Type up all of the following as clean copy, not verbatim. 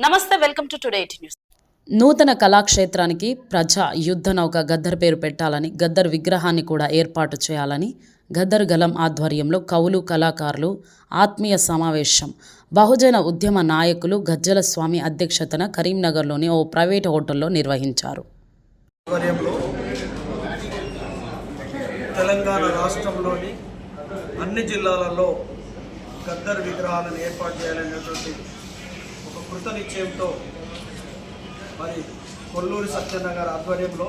నమస్తే, welcome to today news. నూతన కళాక్షేత్రానికి ప్రజా యుద్ధ నౌక గద్దర్ పేరు పెట్టాలని, గద్దర్ విగ్రహాన్ని కూడా ఏర్పాటు చేయాలని గద్దర్ గలం ఆధ్వర్యంలో కవులు, కళాకారులు ఆత్మీయ సమావేశం. బహుజన ఉద్యమ నాయకులు గజ్జల స్వామి అధ్యక్షతన కరీంనగర్లోని ఓ ప్రైవేట్ హోటల్లో నిర్వహించారు. తెలంగాణ రాష్ట్రంలోని అన్ని జిల్లాలలో గద్దర్ విగ్రహాలను ఏర్పాటు చేయాలనేటువంటి ఒక కృత నిశ్చయంతో మరి కొల్లూరి సత్యన్న గారి ఆధ్వర్యంలో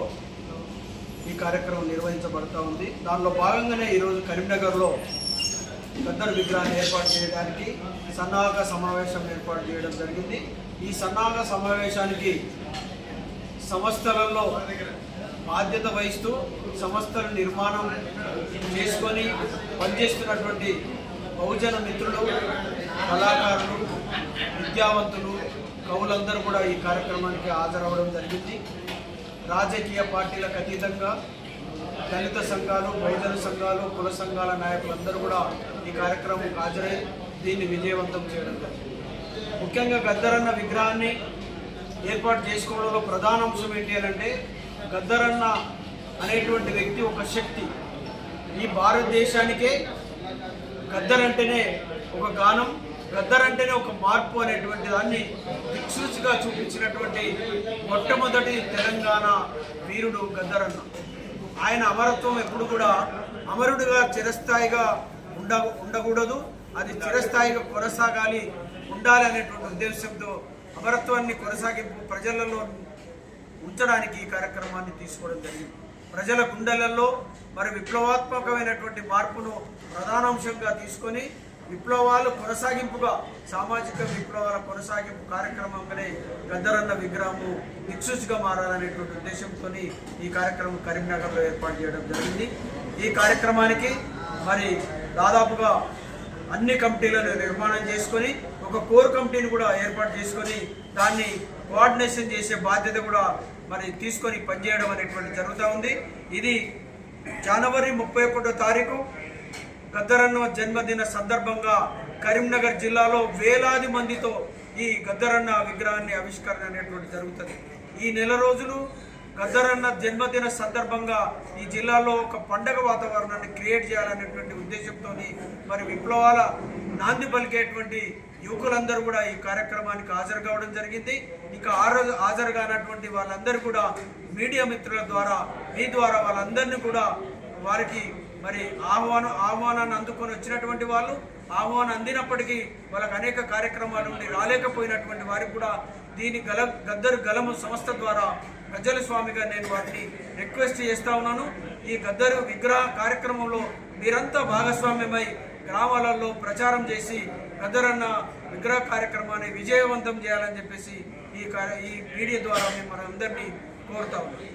ఈ కార్యక్రమం నిర్వహించబడుతూ ఉంది. దానిలో భాగంగానే ఈరోజు కరీంనగర్లో గద్దర్ విగ్రహాన్ని ఏర్పాటు చేయడానికి సన్నాహక సమావేశం ఏర్పాటు చేయడం జరిగింది. ఈ సన్నాహక సమావేశానికి సంస్థలలో బాధ్యత వహిస్తూ సంస్థల నిర్మాణం చేసుకొని పనిచేస్తున్నటువంటి బహుజన మిత్రులు, కళాకారులు, విద్యావంతులు, కవులందరూ కూడా ఈ కార్యక్రమానికి హాజరవడం జరిగింది. రాజకీయ పార్టీలకు అతీతంగా దళిత సంఘాలు, బహుజన సంఘాలు, కుల సంఘాల నాయకులందరూ కూడా ఈ కార్యక్రమం హాజరై దీన్ని విజయవంతం చేయడం జరిగింది. ముఖ్యంగా గద్దరన్న విగ్రహాన్ని ఏర్పాటు చేసుకోవడంలో ప్రధాన అంశం ఏంటి అంటే, గద్దరన్న అనేటువంటి వ్యక్తి ఒక శక్తి. ఈ భారతదేశానికే గద్దర్ అంటేనే ఒక గానం, గద్దర్ అంటేనే ఒక మార్పు అనేటువంటి దాన్ని దిక్సూచిగా చూపించినటువంటి మొట్టమొదటి తెలంగాణ వీరుడు గద్దరన్న. ఆయన అమరత్వం ఎప్పుడు కూడా అమరుడిగా చిరస్థాయిగా ఉండకూడదు, అది చిరస్థాయిగా కొనసాగాలి, ఉండాలి అనేటువంటి ఉద్దేశంతో అమరత్వాన్ని కొనసాగింపు ప్రజలలో ఉంచడానికి ఈ కార్యక్రమాన్ని తీసుకోవడం జరిగింది. ప్రజల గుండెలలో మరి విప్లవాత్మకమైనటువంటి మార్పును ప్రధానాంశంగా తీసుకొని విప్లవాలు కొనసాగింపుగా, సామాజిక విప్లవాల కొనసాగింపు కార్యక్రమంగానే గద్దరన్న విగ్రహము దిక్సూచిగా మారాలనేటువంటి ఉద్దేశంతో ఈ కార్యక్రమం కరీంనగర్లో ఏర్పాటు చేయడం జరిగింది. ఈ కార్యక్రమానికి మరి దాదాపుగా అన్ని కమిటీలను నిర్మాణం చేసుకొని ఒక కోర్ కమిటీని కూడా ఏర్పాటు చేసుకొని దాన్ని కోఆర్డినేషన్ చేసే బాధ్యత కూడా మరి తీసుకొని పనిచేయడం అనేటువంటి జరుగుతూ ఉంది. ఇది జనవరి 31వ తారీఖు గద్దరన్న జన్మదిన సందర్భంగా కరీంనగర్ జిల్లాలో వేలాది మందితో ఈ గద్దరన్న విగ్రహాన్ని ఆవిష్కరణ అనేటువంటి జరుగుతుంది. ఈ నెల రోజులు గద్దరన్న జన్మదిన సందర్భంగా ఈ జిల్లాలో ఒక పండగ వాతావరణాన్ని క్రియేట్ చేయాలనేటువంటి ఉద్దేశంతో మరి విప్లవాల నాంది పలికేటువంటి యువకులందరూ కూడా ఈ కార్యక్రమానికి హాజరు కావడం జరిగింది. ఇక హాజరు కానటువంటి వాళ్ళందరూ కూడా మీడియా మిత్రుల ద్వారా, మీ ద్వారా వాళ్ళందరినీ కూడా వారికి మరి ఆహ్వానాన్ని అందుకొని వచ్చినటువంటి వాళ్ళు, ఆహ్వానం అందినప్పటికీ వాళ్ళకి అనేక కార్యక్రమాలు ఉండి రాలేకపోయినటువంటి వారికి కూడా దీని గద్దరు గలము సంస్థ ద్వారా గజ్జల స్వామిగా నేను వారిని రిక్వెస్ట్ చేస్తూ ఉన్నాను. ఈ గద్దరు విగ్రహ కార్యక్రమంలో మీరంతా భాగస్వామ్యమై గ్రామాలలో ప్రచారం చేసి గద్దరన్న విగ్రహ కార్యక్రమాన్ని విజయవంతం చేయాలని చెప్పేసి ఈ మీడియా ద్వారా మేము మనందరినీ కోరుతా ఉన్నాం.